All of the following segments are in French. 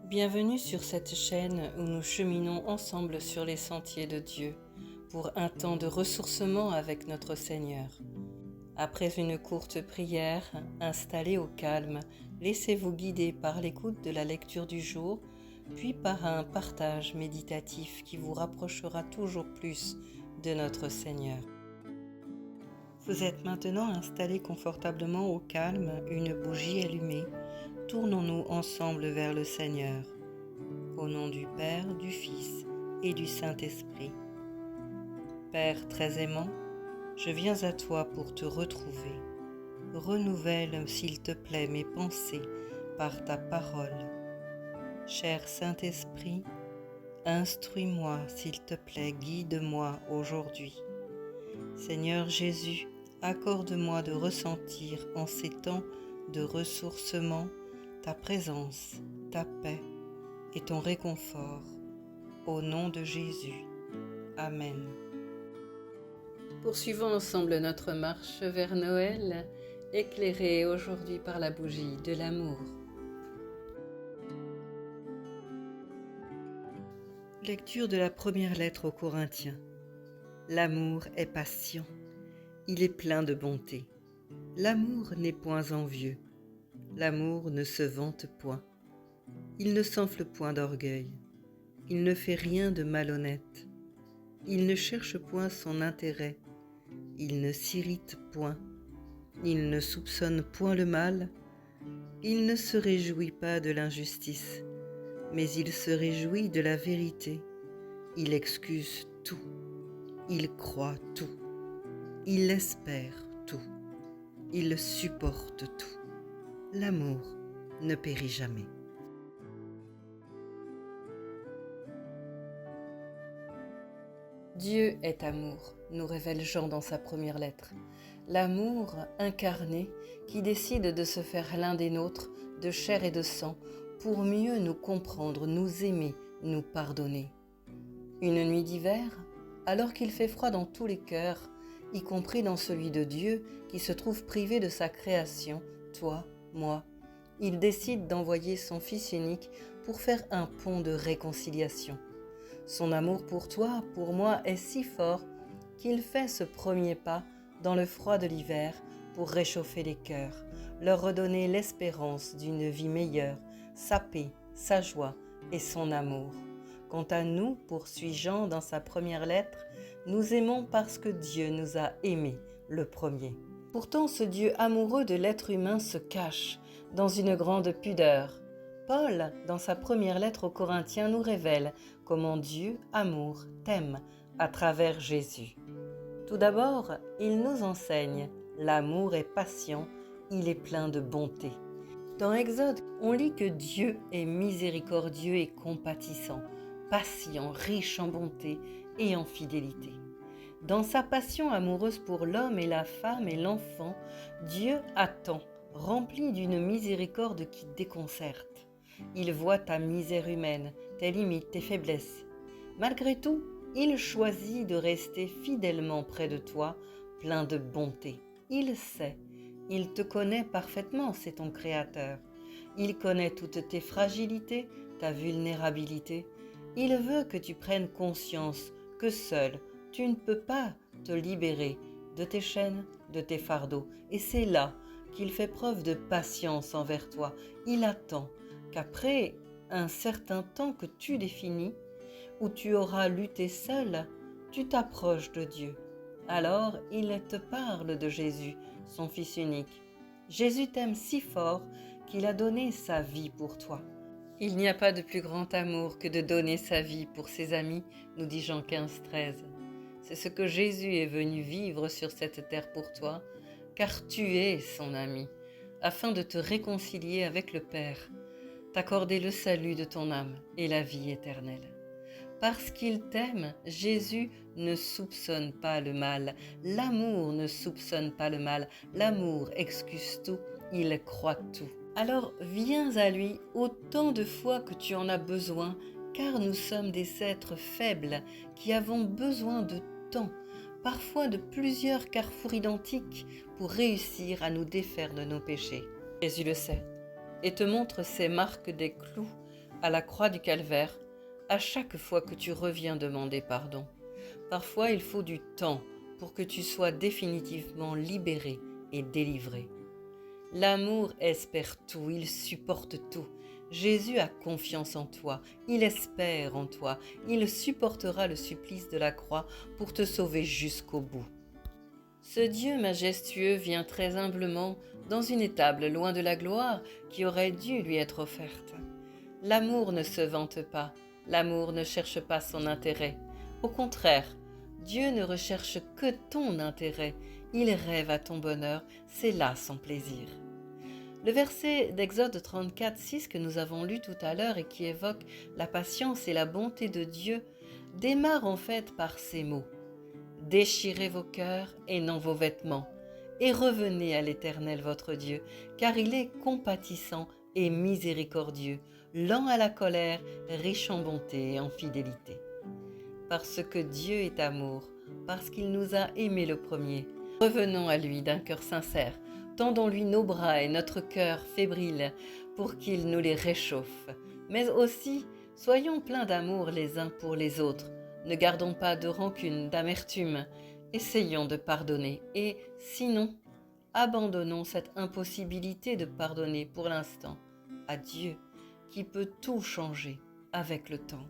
Bienvenue sur cette chaîne où nous cheminons ensemble sur les sentiers de Dieu pour un temps de ressourcement avec notre Seigneur. Après une courte prière, installée au calme, laissez-vous guider par l'écoute de la lecture du jour, puis par un partage méditatif qui vous rapprochera toujours plus de notre Seigneur. Vous êtes maintenant installé confortablement au calme, une bougie allumée. Tournons-nous ensemble vers le Seigneur. Au nom du Père, du Fils et du Saint-Esprit. Père très aimant, je viens à toi pour te retrouver. Renouvelle, s'il te plaît, mes pensées par ta parole. Cher Saint-Esprit, instruis-moi, s'il te plaît, guide-moi aujourd'hui. Seigneur Jésus, accorde-moi de ressentir en ces temps de ressourcement ta présence, ta paix et ton réconfort. Au nom de Jésus. Amen. Poursuivons ensemble notre marche vers Noël, éclairée aujourd'hui par la bougie de l'amour. Lecture de la première lettre aux Corinthiens. L'amour est patient, il est plein de bonté. L'amour n'est point envieux, l'amour ne se vante point. Il ne s'enfle point d'orgueil, il ne fait rien de malhonnête. Il ne cherche point son intérêt, il ne s'irrite point, il ne soupçonne point le mal, il ne se réjouit pas de l'injustice, mais il se réjouit de la vérité. Il excuse tout, il croit tout, il espère tout, il supporte tout. L'amour ne périt jamais. Dieu est amour, nous révèle Jean dans sa première lettre. L'amour incarné qui décide de se faire l'un des nôtres, de chair et de sang, pour mieux nous comprendre, nous aimer, nous pardonner. Une nuit d'hiver, alors qu'il fait froid dans tous les cœurs, y compris dans celui de Dieu qui se trouve privé de sa création, toi, moi, il décide d'envoyer son Fils unique pour faire un pont de réconciliation. Son amour pour toi, pour moi, est si fort qu'il fait ce premier pas dans le froid de l'hiver pour réchauffer les cœurs, leur redonner l'espérance d'une vie meilleure, sa paix, sa joie et son amour. Quant à nous, poursuit Jean dans sa première lettre, nous aimons parce que Dieu nous a aimés le premier. Pourtant, ce Dieu amoureux de l'être humain se cache dans une grande pudeur. Paul, dans sa première lettre aux Corinthiens, nous révèle comment Dieu, amour, t'aime à travers Jésus. Tout d'abord, il nous enseigne « L'amour est patient, il est plein de bonté ». Dans Exode, on lit que Dieu est miséricordieux et compatissant, patient, riche en bonté et en fidélité. Dans sa passion amoureuse pour l'homme et la femme et l'enfant, Dieu attend, rempli d'une miséricorde qui déconcerte. Il voit ta misère humaine, tes limites, tes faiblesses. Malgré tout, il choisit de rester fidèlement près de toi, plein de bonté. Il sait, il te connaît parfaitement, c'est ton Créateur. Il connaît toutes tes fragilités, ta vulnérabilité. Il veut que tu prennes conscience que seul, tu ne peux pas te libérer de tes chaînes, de tes fardeaux. Et c'est là qu'il fait preuve de patience envers toi. Il attend qu'après un certain temps que tu définis, où tu auras lutté seul, tu t'approches de Dieu. Alors il te parle de Jésus, son Fils unique. Jésus t'aime si fort qu'il a donné sa vie pour toi. Il n'y a pas de plus grand amour que de donner sa vie pour ses amis, nous dit Jean 15, 13. C'est ce que Jésus est venu vivre sur cette terre pour toi, car tu es son ami, afin de te réconcilier avec le Père, t'accorder le salut de ton âme et la vie éternelle. Parce qu'il t'aime, Jésus ne soupçonne pas le mal. L'amour ne soupçonne pas le mal. L'amour excuse tout, il croit tout. Alors viens à lui autant de fois que tu en as besoin, car nous sommes des êtres faibles qui avons besoin de temps, parfois de plusieurs carrefours identiques pour réussir à nous défaire de nos péchés. Jésus le sait et te montre ces marques des clous à la croix du calvaire, à chaque fois que tu reviens demander pardon. Parfois, il faut du temps pour que tu sois définitivement libéré et délivré. L'amour espère tout, il supporte tout. Jésus a confiance en toi, il espère en toi, il supportera le supplice de la croix pour te sauver jusqu'au bout. Ce Dieu majestueux vient très humblement dans une étable loin de la gloire qui aurait dû lui être offerte. L'amour ne se vante pas, l'amour ne cherche pas son intérêt. Au contraire, Dieu ne recherche que ton intérêt, il rêve à ton bonheur, c'est là son plaisir. Le verset d'Exode 34, 6 que nous avons lu tout à l'heure et qui évoque la patience et la bonté de Dieu démarre en fait par ces mots. Déchirez vos cœurs et non vos vêtements, et revenez à l'Éternel votre Dieu, car il est compatissant et miséricordieux, lent à la colère, riche en bonté et en fidélité. Parce que Dieu est amour, parce qu'il nous a aimés le premier, revenons à lui d'un cœur sincère, tendons-lui nos bras et notre cœur fébrile pour qu'il nous les réchauffe. Mais aussi, soyons pleins d'amour les uns pour les autres. Ne gardons pas de rancune, d'amertume. Essayons de pardonner et, sinon, abandonnons cette impossibilité de pardonner pour l'instant à Dieu qui peut tout changer avec le temps.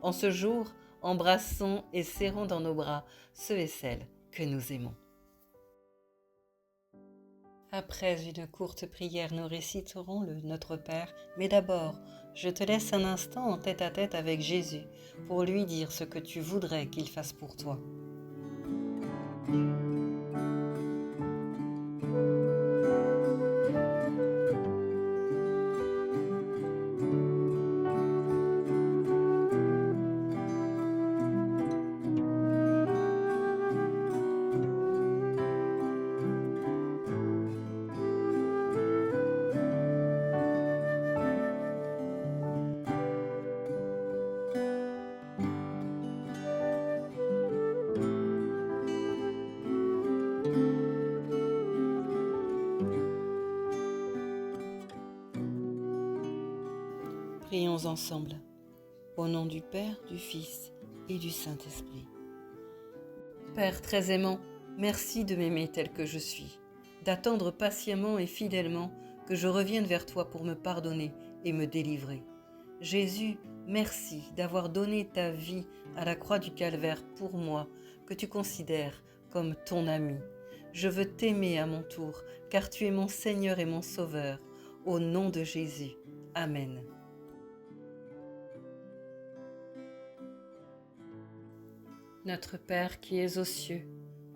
En ce jour, embrassons et serrons dans nos bras ceux et celles que nous aimons. Après une courte prière, nous réciterons le Notre Père, mais d'abord, je te laisse un instant en tête-à-tête avec Jésus pour lui dire ce que tu voudrais qu'il fasse pour toi. Prions ensemble, au nom du Père, du Fils et du Saint-Esprit. Père très aimant, merci de m'aimer tel que je suis, d'attendre patiemment et fidèlement que je revienne vers toi pour me pardonner et me délivrer. Jésus, merci d'avoir donné ta vie à la croix du calvaire pour moi, que tu considères comme ton ami. Je veux t'aimer à mon tour, car tu es mon Seigneur et mon Sauveur. Au nom de Jésus. Amen. Notre Père qui es aux cieux,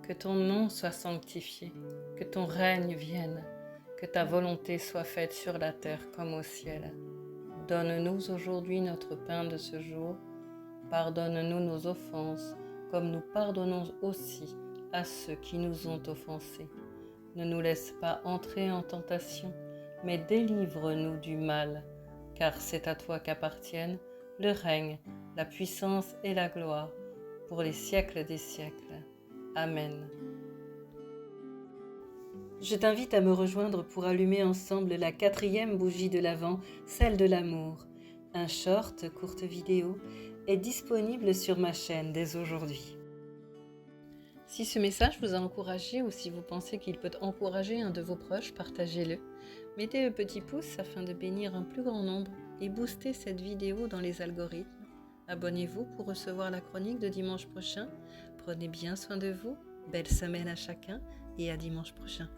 que ton nom soit sanctifié, que ton règne vienne, que ta volonté soit faite sur la terre comme au ciel. Donne-nous aujourd'hui notre pain de ce jour. Pardonne-nous nos offenses, comme nous pardonnons aussi à ceux qui nous ont offensés. Ne nous laisse pas entrer en tentation, mais délivre-nous du mal, car c'est à toi qu'appartiennent le règne, la puissance et la gloire, pour les siècles des siècles. Amen. Je t'invite à me rejoindre pour allumer ensemble la 4e bougie de l'Avent, celle de l'amour. Un short, courte vidéo, est disponible sur ma chaîne dès aujourd'hui. Si ce message vous a encouragé ou si vous pensez qu'il peut encourager un de vos proches, partagez-le. Mettez le petit pouce afin de bénir un plus grand nombre et booster cette vidéo dans les algorithmes. Abonnez-vous pour recevoir la chronique de dimanche prochain. Prenez bien soin de vous. Belle semaine à chacun et à dimanche prochain.